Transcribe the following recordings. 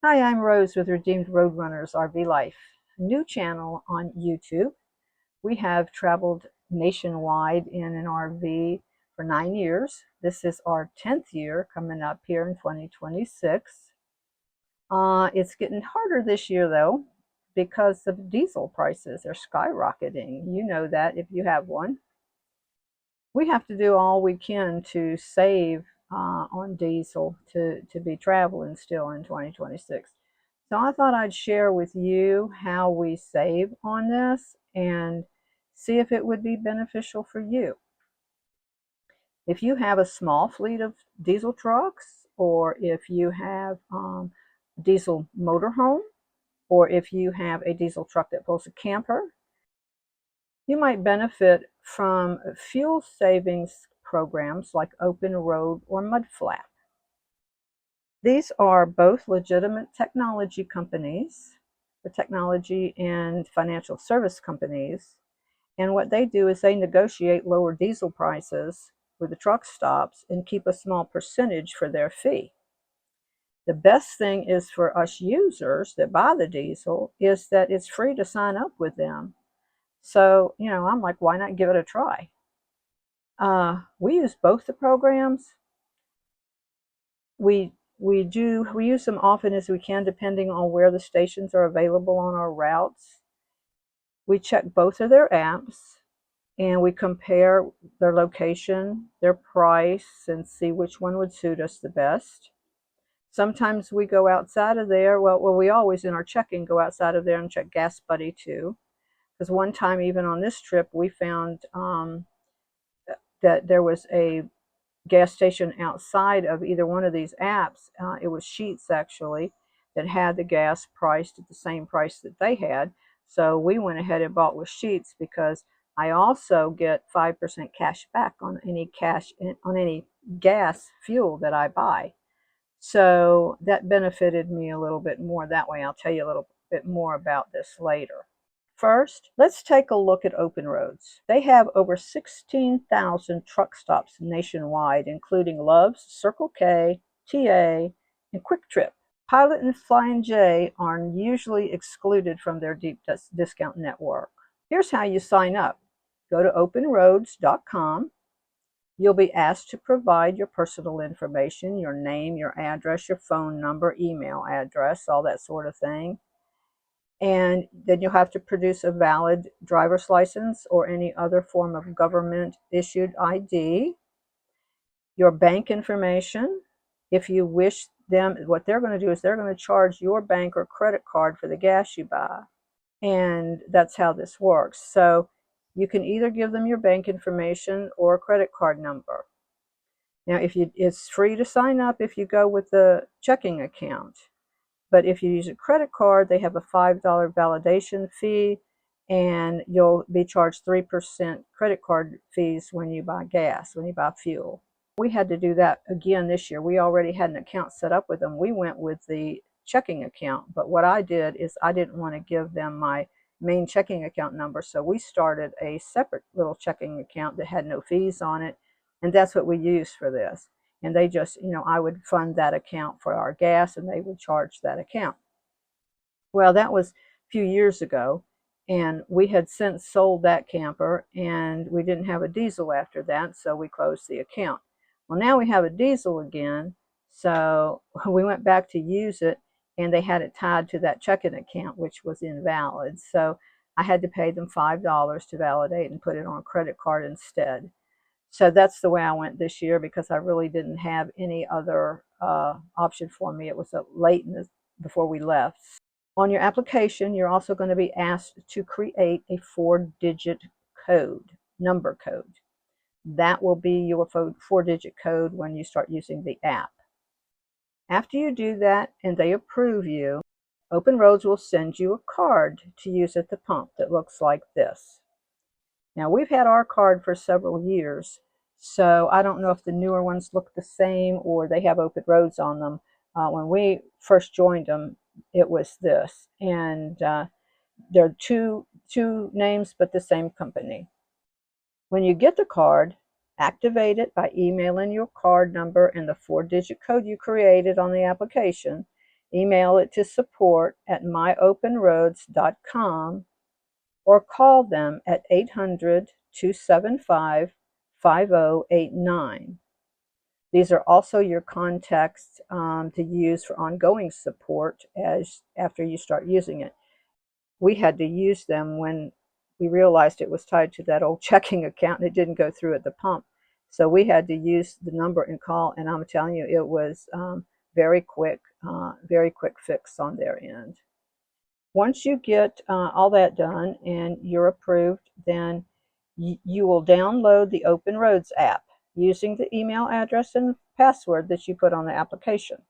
Hi, I'm Rose with Redeemed Roadrunners RV Life, a new channel on YouTube. We have traveled nationwide in an RV for 9 years. This is our 10th year coming up here in 2026. It's getting harder this year though because of diesel prices are skyrocketing. You know that if you have one. We have to do all we can to save on diesel to be traveling still in 2026. So I thought I'd share with you how we save on this and see if it would be beneficial for you. If you have a small fleet of diesel trucks, or if you have a diesel motorhome, or if you have a diesel truck that pulls a camper, you might benefit from fuel savings programs like Open Road or Mudflap. These are both legitimate technology companies, the technology and financial service companies. And what they do is they negotiate lower diesel prices with the truck stops and keep a small percentage for their fee. The best thing is for us users that buy the diesel is that it's free to sign up with them. So, I'm like, why not give it a try? We use both the programs. We use them often as we can, depending on where the stations are available on our routes. We check both of their apps and we compare their location, their price, and see which one would suit us the best. Sometimes we go outside of there. Well, we always in our checking go outside of there and check Gas Buddy too. Because one time, even on this trip, we found that there was a gas station outside of either one of these apps. It was Sheets actually that had the gas priced at the same price that they had. So we went ahead and bought with Sheets because I also get 5% cash back on any gas fuel that I buy. So that benefited me a little bit more that way. I'll tell you a little bit more about this later. First, let's take a look at Open Roads. They have over 16,000 truck stops nationwide, including Love's, Circle K, TA, and Quick Trip. Pilot and Flying J are usually excluded from their deep discount network. Here's how you sign up. Go to openroads.com. You'll be asked to provide your personal information, your name, your address, your phone number, email address, all that sort of thing. And then you'll have to produce a valid driver's license or any other form of government issued ID, your bank information. If you wish them, what they're going to do is they're going to charge your bank or credit card for the gas you buy. And that's how this works. So you can either give them your bank information or a credit card number. Now, it's free to sign up if you go with the checking account. But if you use a credit card, they have a $5 validation fee, and you'll be charged 3% credit card fees when you buy gas, when you buy fuel. We had to do that again this year. We already had an account set up with them. We went with the checking account, but what I did is I didn't want to give them my main checking account number, so we started a separate little checking account that had no fees on it, and that's what we used for this. And they just, I would fund that account for our gas and they would charge that account. Well, that was a few years ago, and we had since sold that camper and we didn't have a diesel after that, so we closed the account. Well, now we have a diesel again, so we went back to use it and they had it tied to that checking account, which was invalid. So I had to pay them $5 to validate and put it on a credit card instead. So that's the way I went this year because I really didn't have any other option for me. It was late before we left. On your application, you're also going to be asked to create a 4-digit code, number code. That will be your 4-digit code when you start using the app. After you do that and they approve you, Open Roads will send you a card to use at the pump that looks like this. Now, we've had our card for several years, so I don't know if the newer ones look the same or they have Open Roads on them. When we first joined them, it was this, and there are two names but the same company. When you get the card, activate it by emailing your card number and the 4-digit code you created on the application, Email it to support@myopenroads.com or call them at 800-275-5089. These are also your contacts to use for ongoing support after you start using it. We had to use them when we realized it was tied to that old checking account and it didn't go through at the pump. So we had to use the number and call, and I'm telling you, it was very quick fix on their end. Once you get all that done and you're approved, then you will download the Open Roads app using the email address and password that you put on the application.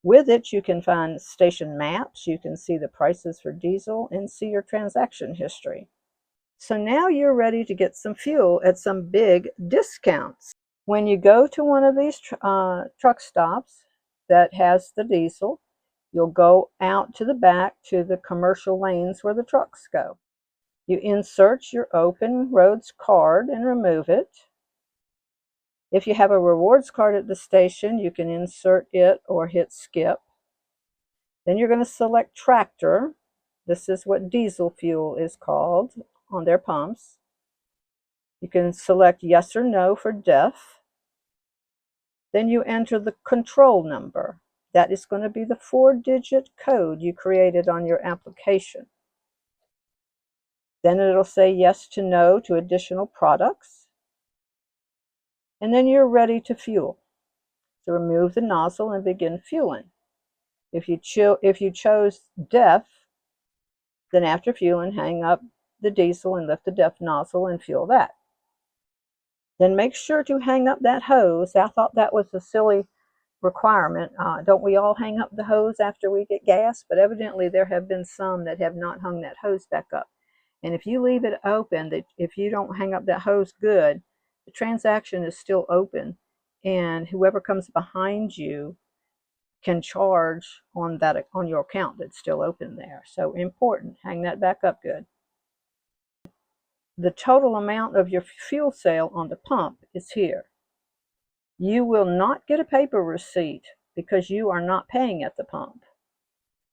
With it, you can find station maps, you can see the prices for diesel, and see your transaction history. So now you're ready to get some fuel at some big discounts. When you go to one of these truck stops that has the diesel, you'll go out to the back to the commercial lanes where the trucks go. You insert your Open Roads card and remove it. If you have a rewards card at the station, you can insert it or hit skip. Then you're going to select tractor. This is what diesel fuel is called on their pumps. You can select yes or no for DEF. Then you enter the control number. That is going to be the 4-digit code you created on your application. Then it'll say yes to no to additional products. And then you're ready to fuel. So remove the nozzle and begin fueling. If you chose DEF, then after fueling, hang up the diesel and lift the DEF nozzle and fuel that. Then make sure to hang up that hose. I thought that was a silly requirement. Don't we all hang up the hose after we get gas? But evidently there have been some that have not hung that hose back up. And if you leave it open, that if you don't hang up that hose good, the transaction is still open, and whoever comes behind you can charge on your account that's still open there. So important, hang that back up good. The total amount of your fuel sale on the pump is here. You will not get a paper receipt because you are not paying at the pump.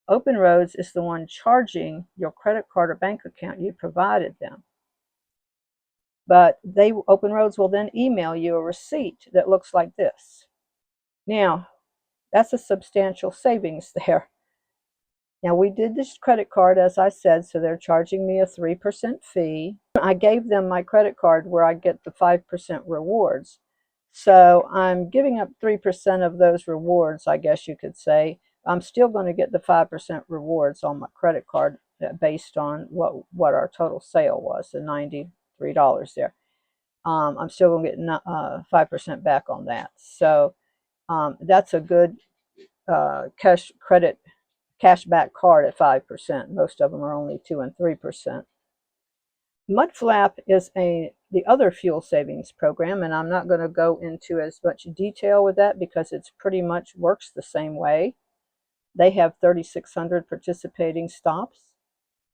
Open Roads is the one charging your credit card or bank account you provided them. But Open Roads will then email you a receipt that looks like this. Now, that's a substantial savings there. Now, we did this credit card, as I said, so they're charging me a 3% fee. I gave them my credit card where I get the 5% rewards. So I'm giving up 3% of those rewards, I guess you could say. I'm still going to get the 5% rewards on my credit card based on what our total sale was, the $93 there. I'm still going to get 5% back on that. So that's a good cashback card at 5%. Most of them are only 2 and 3%. Mudflap is the other fuel savings program, and I'm not going to go into as much detail with that because it's pretty much works the same way. They have 3,600 participating stops,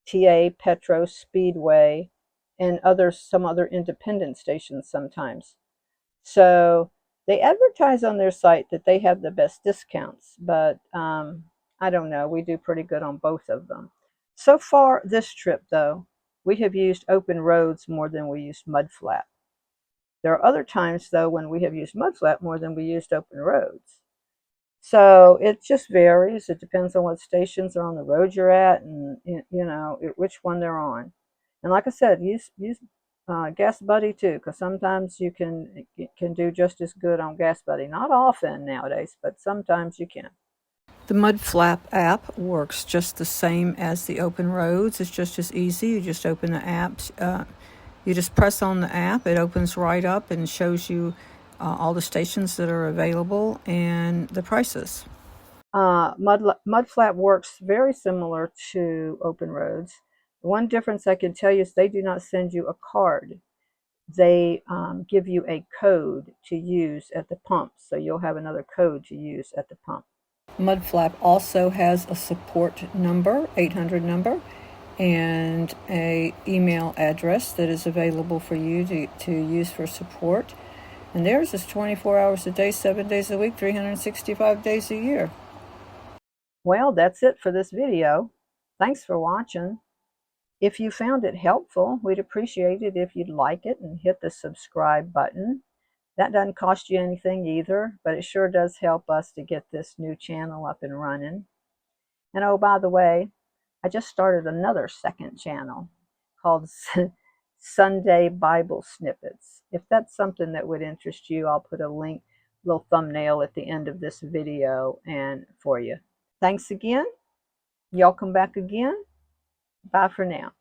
TA, Petro, Speedway, and some other independent stations sometimes. So they advertise on their site that they have the best discounts, but I don't know. We do pretty good on both of them. So far this trip, though, we have used Open Roads more than we used Mudflap. There are other times, though, when we have used Mudflap more than we used Open Roads. So it just varies. It depends on what stations are on the road you're at and, which one they're on. And like I said, use Gas Buddy too, because sometimes you can do just as good on Gas Buddy. Not often nowadays, but sometimes you can. The Mudflap app works just the same as the Open Roads. It's just as easy. You just open the app. You just press on the app. It opens right up and shows you all the stations that are available and the prices. Mudflap works very similar to Open Roads. One difference I can tell you is they do not send you a card. They give you a code to use at the pump, so you'll have another code to use at the pump. Mudflap also has a support number, 800 number, and an email address that is available for you to use for support. And theirs is 24 hours a day, 7 days a week, 365 days a year. Well, that's it for this video. Thanks for watching. If you found it helpful, we'd appreciate it if you'd like it and hit the subscribe button. That doesn't cost you anything either, but it sure does help us to get this new channel up and running. And oh, by the way, I just started another second channel called Sunday Bible Snippets. If that's something that would interest you, I'll put a link, little thumbnail at the end of this video and for you. Thanks again. Y'all come back again. Bye for now.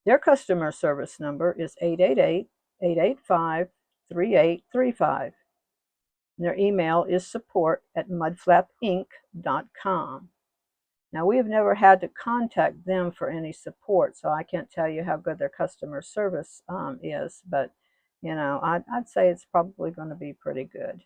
Their customer service number is 888-885-3835. Their email is support@mudflapinc.com. Now, we have never had to contact them for any support, so I can't tell you how good their customer service is, but I'd say it's probably going to be pretty good.